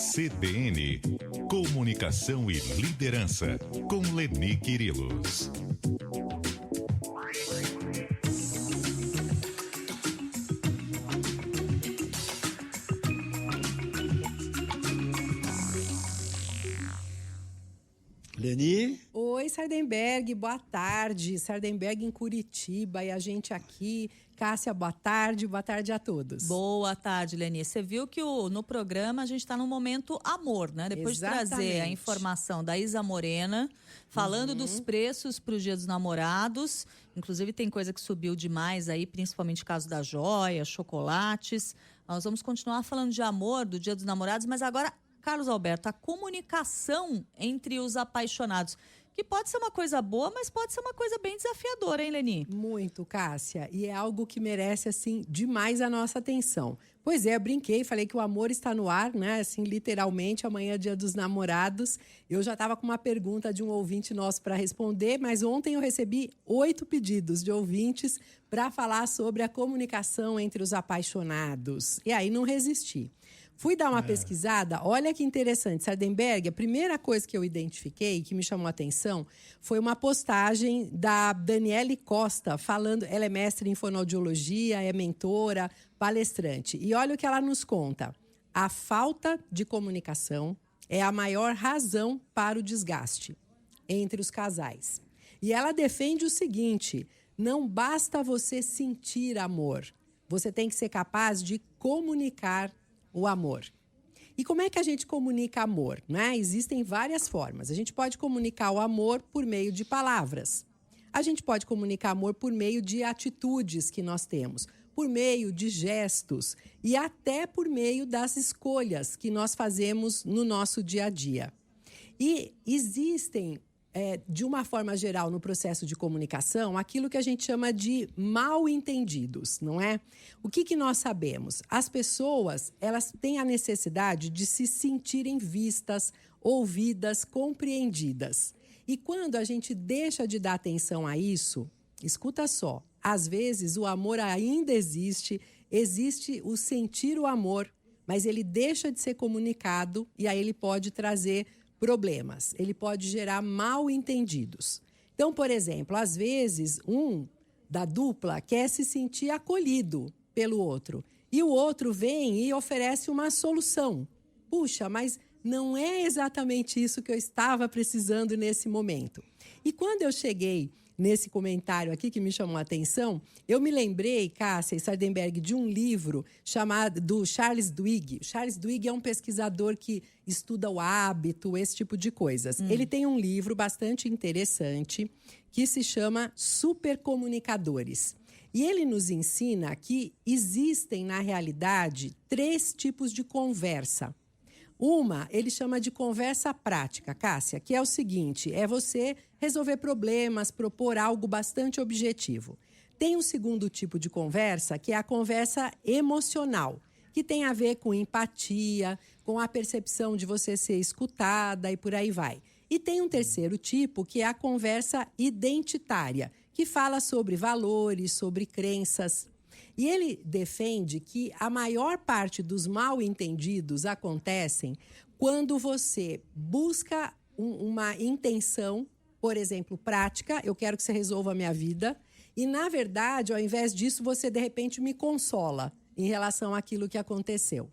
CBN, Comunicação e Liderança, com Leni Quirilos. Leni? Oi, Sardenberg, boa tarde. Sardenberg em Curitiba e a gente aqui. Cássia, boa tarde a todos. Boa tarde, Leni. Você viu que no programa a gente está no momento amor, né? Depois Exatamente. De trazer a informação da Isa Morena, falando dos preços para os Dia dos Namorados. Inclusive tem coisa que subiu demais aí, principalmente o caso da joia, chocolates. Nós vamos continuar falando de amor, do Dia dos Namorados, mas agora, Carlos Alberto, a comunicação entre os apaixonados, que pode ser uma coisa boa, mas pode ser uma coisa bem desafiadora, hein, Leni? Muito, Cássia. E é algo que merece, assim, demais a nossa atenção. Pois é, eu brinquei, falei que o amor está no ar, né? Assim, literalmente, amanhã é Dia dos Namorados. Eu já estava com uma pergunta de um ouvinte nosso para responder, mas ontem eu recebi 8 pedidos de ouvintes para falar sobre a comunicação entre os apaixonados. E aí não resisti. Fui dar uma pesquisada, olha que interessante, Sardenberg, a primeira coisa que eu identifiquei, que me chamou a atenção, foi uma postagem da Daniele Costa, falando, ela é mestre em fonoaudiologia, é mentora, palestrante. E olha o que ela nos conta, a falta de comunicação é a maior razão para o desgaste entre os casais. E ela defende o seguinte, não basta você sentir amor, você tem que ser capaz de comunicar o amor. E como é que a gente comunica amor, né? Existem várias formas. A gente pode comunicar o amor por meio de palavras. A gente pode comunicar amor por meio de atitudes que nós temos, por meio de gestos e até por meio das escolhas que nós fazemos no nosso dia a dia. E existem, de uma forma geral, no processo de comunicação, aquilo que a gente chama de mal-entendidos, não é? O que nós sabemos? As pessoas, elas têm a necessidade de se sentirem vistas, ouvidas, compreendidas. E quando a gente deixa de dar atenção a isso, escuta só, às vezes o amor ainda existe o sentir o amor, mas ele deixa de ser comunicado e aí ele pode trazer problemas, ele pode gerar mal-entendidos. Então, por exemplo, às vezes um da dupla quer se sentir acolhido pelo outro e o outro vem e oferece uma solução. Puxa, mas não é exatamente isso que eu estava precisando nesse momento. E quando eu cheguei nesse comentário aqui que me chamou a atenção, eu me lembrei, Cássia e Sardenberg, de um livro chamado do Charles Duhigg. Charles Duhigg é um pesquisador que estuda o hábito, esse tipo de coisas. Ele tem um livro bastante interessante que se chama Supercomunicadores. E ele nos ensina que existem, na realidade, 3 tipos de conversa. Uma, ele chama de conversa prática, Cássia, que é o seguinte, é você resolver problemas, propor algo bastante objetivo. Tem um segundo tipo de conversa, que é a conversa emocional, que tem a ver com empatia, com a percepção de você ser escutada e por aí vai. E tem um terceiro tipo, que é a conversa identitária, que fala sobre valores, sobre crenças. E ele defende que a maior parte dos mal-entendidos acontecem quando você busca uma intenção, por exemplo, prática, eu quero que você resolva a minha vida, e, na verdade, ao invés disso, você, de repente, me consola em relação àquilo que aconteceu.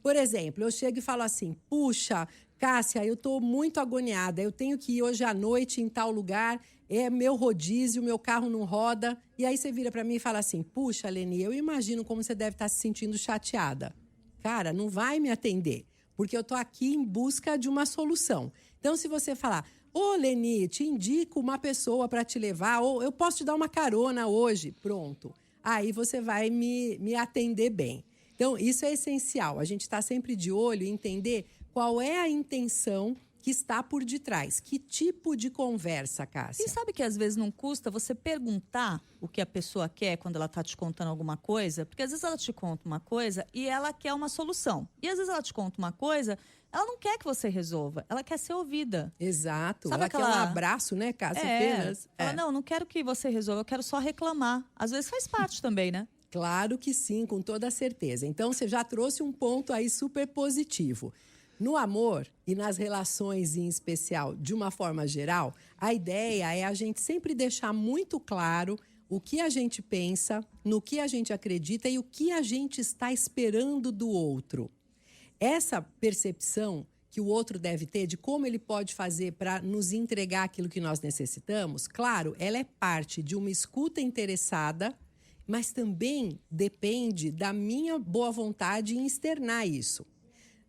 Por exemplo, eu chego e falo assim, puxa, Cássia, eu estou muito agoniada, eu tenho que ir hoje à noite em tal lugar, é meu rodízio, meu carro não roda. E aí você vira para mim e fala assim, puxa, Leni, eu imagino como você deve estar se sentindo chateada. Cara, não vai me atender, porque eu estou aqui em busca de uma solução. Então, se você falar, ô Leni, te indico uma pessoa para te levar, ou eu posso te dar uma carona hoje, pronto. Aí você vai me atender bem. Então, isso é essencial. A gente está sempre de olho em entender qual é a intenção que está por detrás. Que tipo de conversa, Cássia? E sabe que às vezes não custa você perguntar o que a pessoa quer quando ela está te contando alguma coisa? Porque às vezes ela te conta uma coisa e ela quer uma solução. E às vezes ela te conta uma coisa, ela não quer que você resolva, ela quer ser ouvida. Exato. Sabe ela aquela... quer um abraço, né, Cássia? Apenas. Ela, não quero que você resolva, eu quero só reclamar. Às vezes faz parte também, né? Claro que sim, com toda certeza. Então, você já trouxe um ponto aí super positivo. No amor e nas relações em especial, de uma forma geral, a ideia é a gente sempre deixar muito claro o que a gente pensa, no que a gente acredita e o que a gente está esperando do outro. Essa percepção que o outro deve ter de como ele pode fazer para nos entregar aquilo que nós necessitamos, claro, ela é parte de uma escuta interessada, mas também depende da minha boa vontade em externar isso.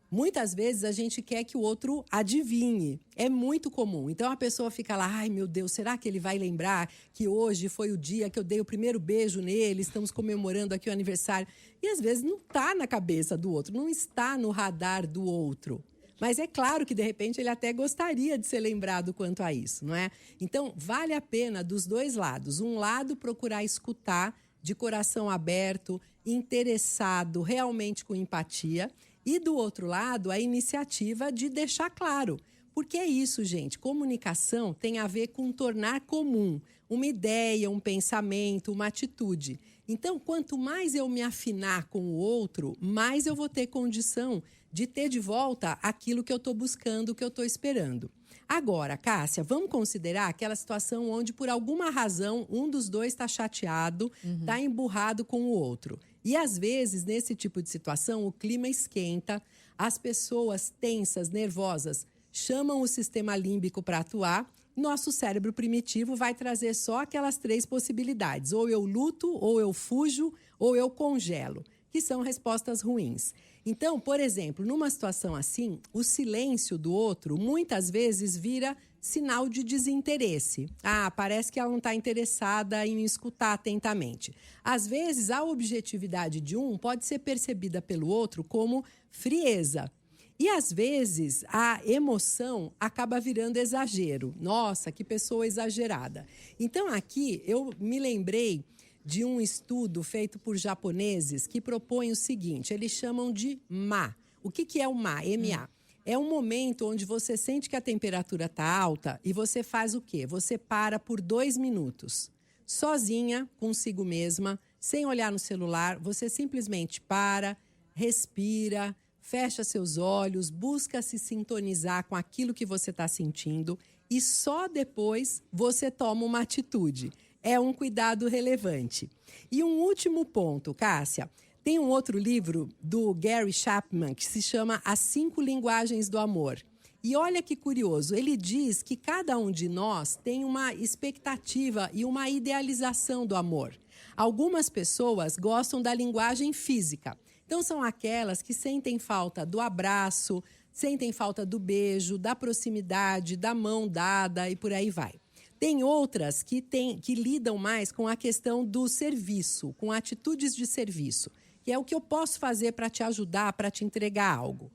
Muitas vezes a gente quer que o outro adivinhe. É muito comum. Então a pessoa fica lá, ai meu Deus, será que ele vai lembrar que hoje foi o dia que eu dei o primeiro beijo nele, estamos comemorando aqui o aniversário. E às vezes não está na cabeça do outro, não está no radar do outro. Mas é claro que, de repente, ele até gostaria de ser lembrado quanto a isso, não é? Então, vale a pena dos dois lados. Um lado, procurar escutar de coração aberto, interessado, realmente com empatia. E, do outro lado, a iniciativa de deixar claro. Porque é isso, gente. Comunicação tem a ver com tornar comum uma ideia, um pensamento, uma atitude. Então, quanto mais eu me afinar com o outro, mais eu vou ter condição de ter de volta aquilo que eu estou buscando, que eu estou esperando. Agora, Cássia, vamos considerar aquela situação onde, por alguma razão, um dos dois está chateado, está emburrado com o outro. E, às vezes, nesse tipo de situação, o clima esquenta, as pessoas tensas, nervosas, chamam o sistema límbico para atuar. Nosso cérebro primitivo vai trazer só aquelas 3 possibilidades. Ou eu luto, ou eu fujo, ou eu congelo, que são respostas ruins. Então, por exemplo, numa situação assim, o silêncio do outro muitas vezes vira sinal de desinteresse. Ah, parece que ela não está interessada em me escutar atentamente. Às vezes, a objetividade de um pode ser percebida pelo outro como frieza. E, às vezes, a emoção acaba virando exagero. Nossa, que pessoa exagerada. Então, aqui, eu me lembrei de um estudo feito por japoneses que propõe o seguinte, eles chamam de ma. O que é o ma? M-A. É um momento onde você sente que a temperatura está alta e você faz o quê? Você para por 2 minutos, sozinha, consigo mesma, sem olhar no celular, você simplesmente para, respira, fecha seus olhos, busca se sintonizar com aquilo que você está sentindo e só depois você toma uma atitude. É um cuidado relevante. E um último ponto, Cássia. Tem um outro livro do Gary Chapman que se chama As 5 Linguagens do Amor. E olha que curioso, ele diz que cada um de nós tem uma expectativa e uma idealização do amor. Algumas pessoas gostam da linguagem física. Então, são aquelas que sentem falta do abraço, sentem falta do beijo, da proximidade, da mão dada e por aí vai. Tem outras que lidam mais com a questão do serviço, com atitudes de serviço, que é o que eu posso fazer para te ajudar, para te entregar algo.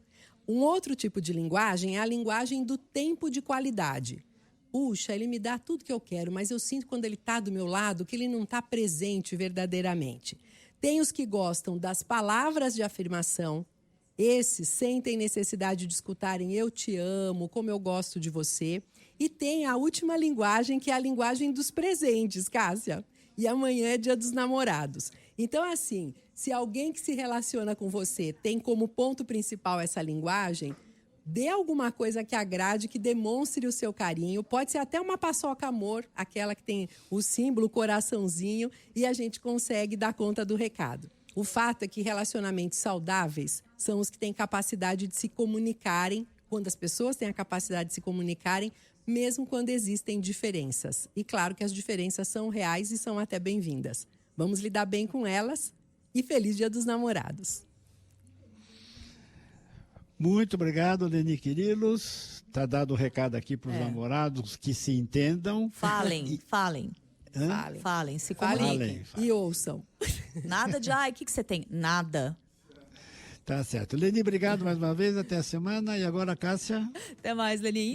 Um outro tipo de linguagem é a linguagem do tempo de qualidade. Puxa, ele me dá tudo que eu quero, mas eu sinto quando ele está do meu lado que ele não está presente verdadeiramente. Tem os que gostam das palavras de afirmação. Esses sentem necessidade de escutarem eu te amo, como eu gosto de você. E tem a última linguagem, que é a linguagem dos presentes, Cássia. E amanhã é Dia dos Namorados. Então, assim, se alguém que se relaciona com você tem como ponto principal essa linguagem, dê alguma coisa que agrade, que demonstre o seu carinho. Pode ser até uma paçoca amor, aquela que tem o símbolo, o coraçãozinho, e a gente consegue dar conta do recado. O fato é que relacionamentos saudáveis são os que têm capacidade de se comunicarem, quando as pessoas têm a capacidade de se comunicarem, mesmo quando existem diferenças. E claro que as diferenças são reais e são até bem-vindas. Vamos lidar bem com elas e feliz Dia dos Namorados. Muito obrigado, Leni Quirilos. Está dado o recado aqui para os namorados que se entendam. Falem. Falem, se comuniquem. E ouçam. Nada de, o que você tem? Nada. Tá certo. Leni, obrigado mais uma vez. Até a semana. E agora, Cássia. Até mais, Leni.